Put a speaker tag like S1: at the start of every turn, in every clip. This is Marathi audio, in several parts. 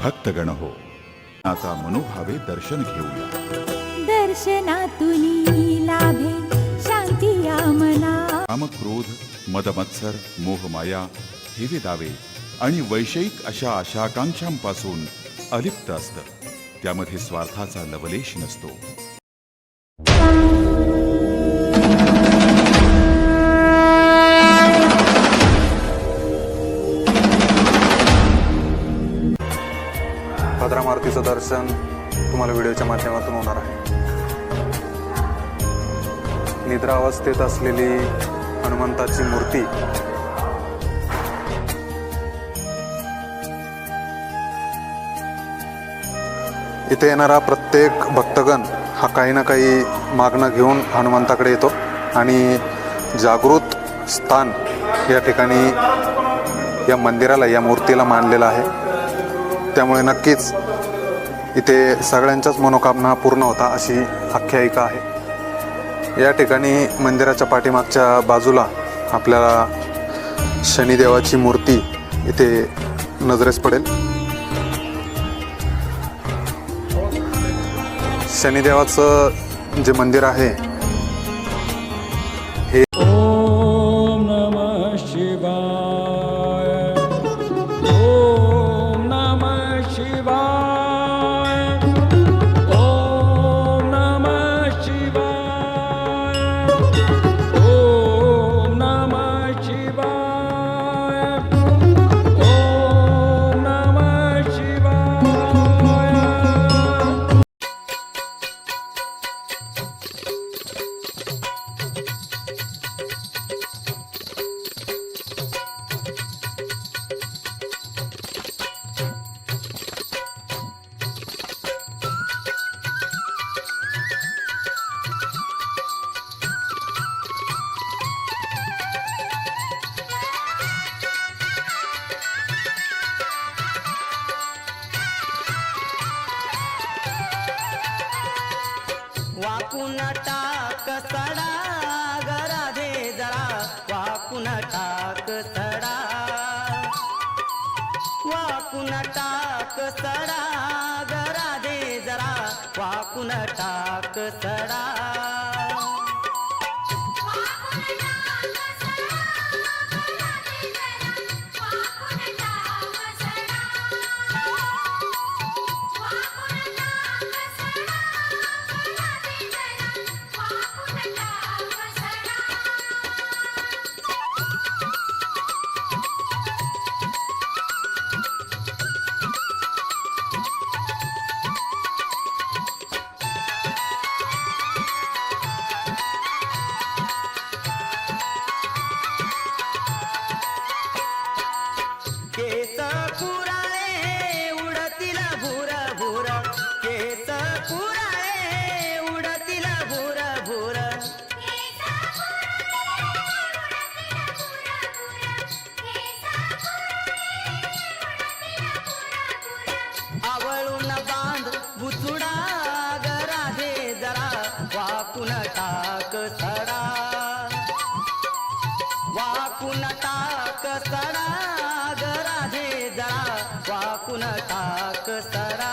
S1: भक्तगण हो, आता मनोभावे दर्शन घेऊया।
S2: दर्शनातुनी लाभे शांती या मना।
S1: काम, क्रोध, मदमत्सर, मोहमाया, हेवे दावे आणि वैषयिक अशा आशाकांक्षांपासून अलिप्त असतं। त्यामध्ये स्वार्थाचा लवलेश नसतो।
S3: भद्रा मारुतीचं दर्शन तुम्हाला व्हिडिओच्या माध्यमातून होणार आहे। निद्रावस्थेत असलेली हनुमंताची मूर्ती इथे येणारा प्रत्येक भक्तगण हा काही ना काही मागणं घेऊन हनुमंताकडे येतो आणि जागृत स्थान या ठिकाणी या मंदिराला, या मूर्तीला मानलेलं आहे। त्यामुळे नक्कीच इथे सगळ्यांच्याच मनोकामना पूर्ण होता अशी आख्यायिका आहे। या ठिकाणी मंदिराच्या पाठीमागच्या बाजूला आपल्याला शनिदेवाची मूर्ती इथे नजरेस पडेल। शनिदेवाचं जे मंदिर आहे हे
S4: ओम नमः शिवाय, ओम नमः शिवाय, ओम नमः शिवाय, ओम नमः शिवाय, ओम नमः शिवाय।
S5: वाकून टाक सडा गराधे जरा, वाकून टाक सडा, वाकून टाक सडा गराधे जरा, वाकून टाक सडा। केस कुराळे उडतील भूर भूर, केस कुराळे उडतील भूर भूर, आवळून बांध बुचुडा गराधे जरा, वाकून टाक सडा, वाकून टाक सडा गराधे जरा, वाकून टाक सडा।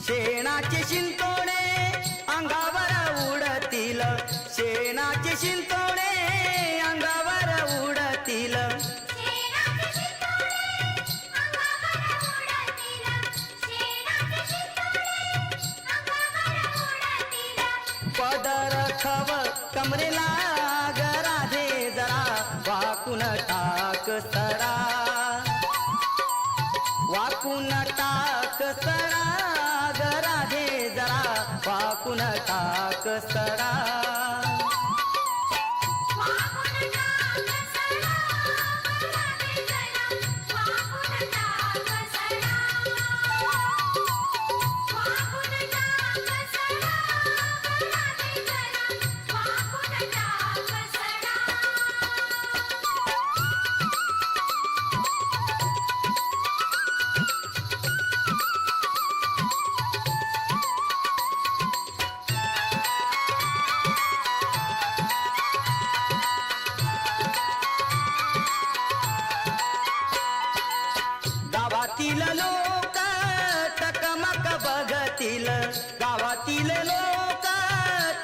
S5: शेणाचे शिंतोडे अंगावर उडतील, शेणाचे शिंतोडे अंगावर उडतील, पदर खव कमरेला गराधे जरा, वाकून टाक सडा, वाकून टाक सडा गराधे जरा, वाकून टाक सडा। लोक टकमक बघतील, गावातील लोक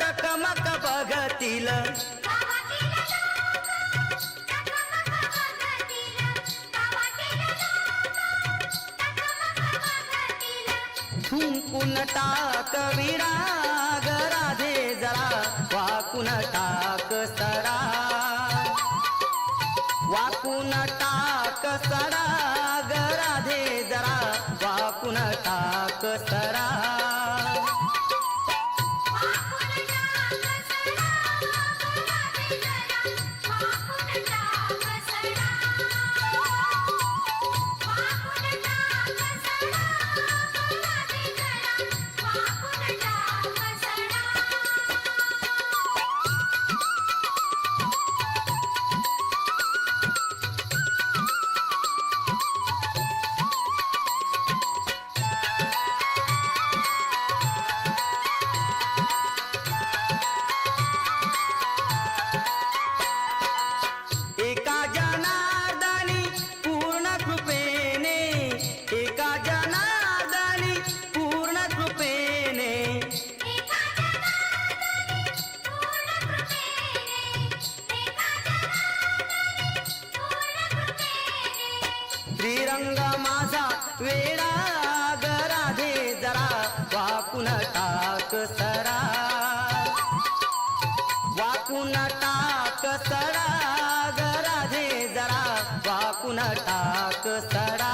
S5: टकमक बघतील. थुंकून टाक विराग राधे जरा, वाकून टाक सरा, वाकून टाक सरा ग राधे जरा, वाकून टाक सरा. एका जनार्दनी पूर्ण कृपेने, एका जनार्दनी पूर्ण कृपेने, श्रीरंग माझा वेडा ग राधे जरा, वाकून टाक सरा, वाकून टाक सरा ग राधे जरा, वाकून टाक सरा.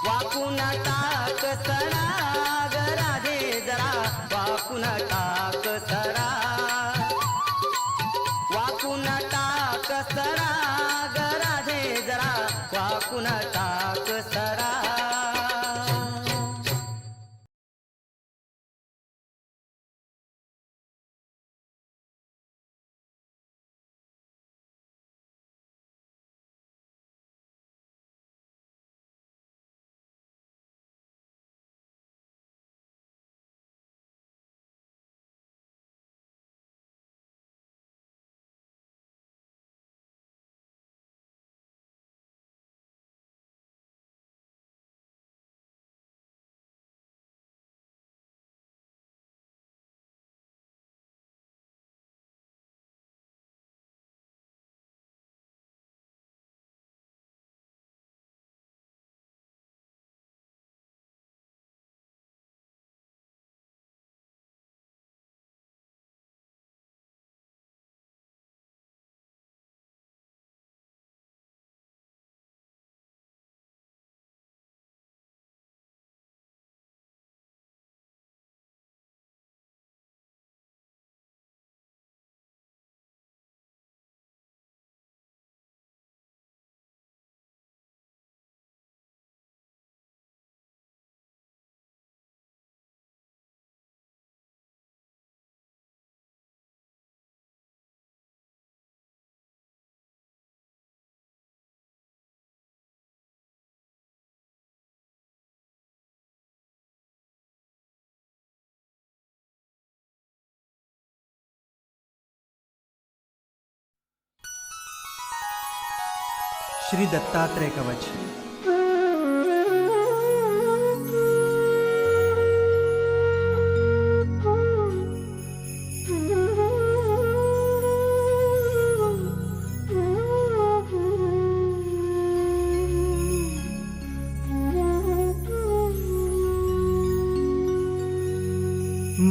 S5: वाकून टाक सरा ग राधे जरा, वाकून टाक सरा, वाकून टाक सरा ग राधे जरा, वाकून टाक सरा.
S6: श्री दत्तात्रय कवच.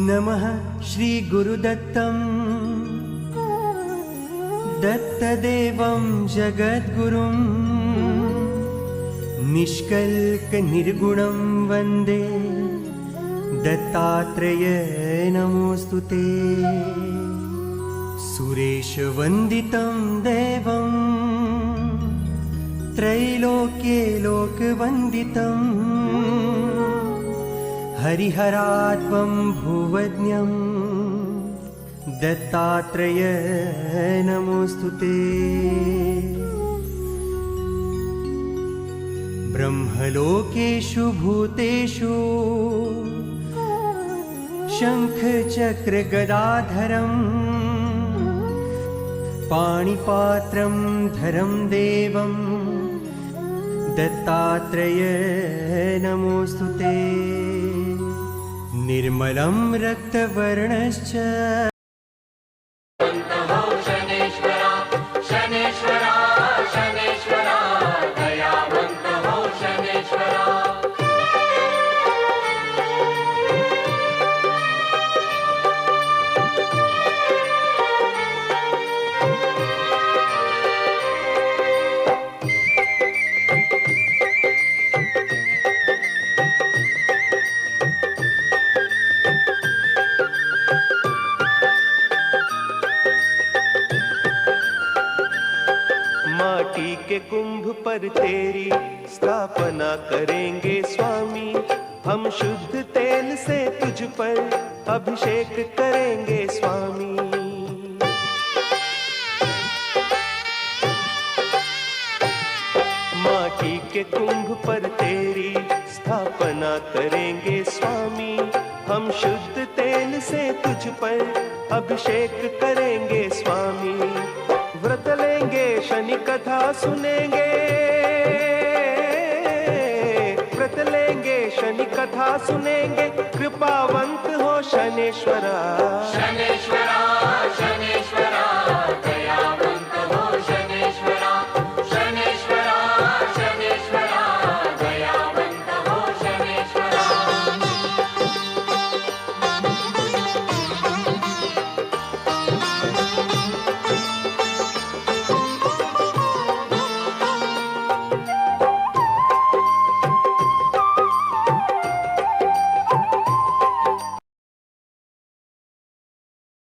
S6: नमः श्री गुरुदत्तम् दत्तदेवं जगद्गुरुं निष्कल्कनिर्गुणं वन्दे दत्तात्रेय नमोऽस्तु ते. सुरेशवन्दितं देवं त्रैलोक्ये लोकवन्दितं हरिहरात्मं भुवज्ञं दत्तात्रेय नमोऽस्तु ते. ब्रह्मलोकेषु भूतेषु शङ्खचक्रगदाधरम् पाणिपात्रं धरं देवं दत्तात्रेय नमोऽस्तु ते। निर्मलं रक्तवर्णश्च
S7: माटी के कुंभ पर तेरी स्थापना करेंगे स्वामी। हम शुद्ध तेल से तुझ पर अभिषेक करेंगे स्वामी। माटी के कुंभ पर तेरी स्थापना करेंगे स्वामी। हम शुद्ध तेल से तुझ पर अभिषेक करेंगे स्वामी। व्रत लेंगे शनि कथा सुनेंगे, व्रत लेंगे शनि कथा सुनेंगे। कृपावंत हो शनेश्वरा, शनेश्वरा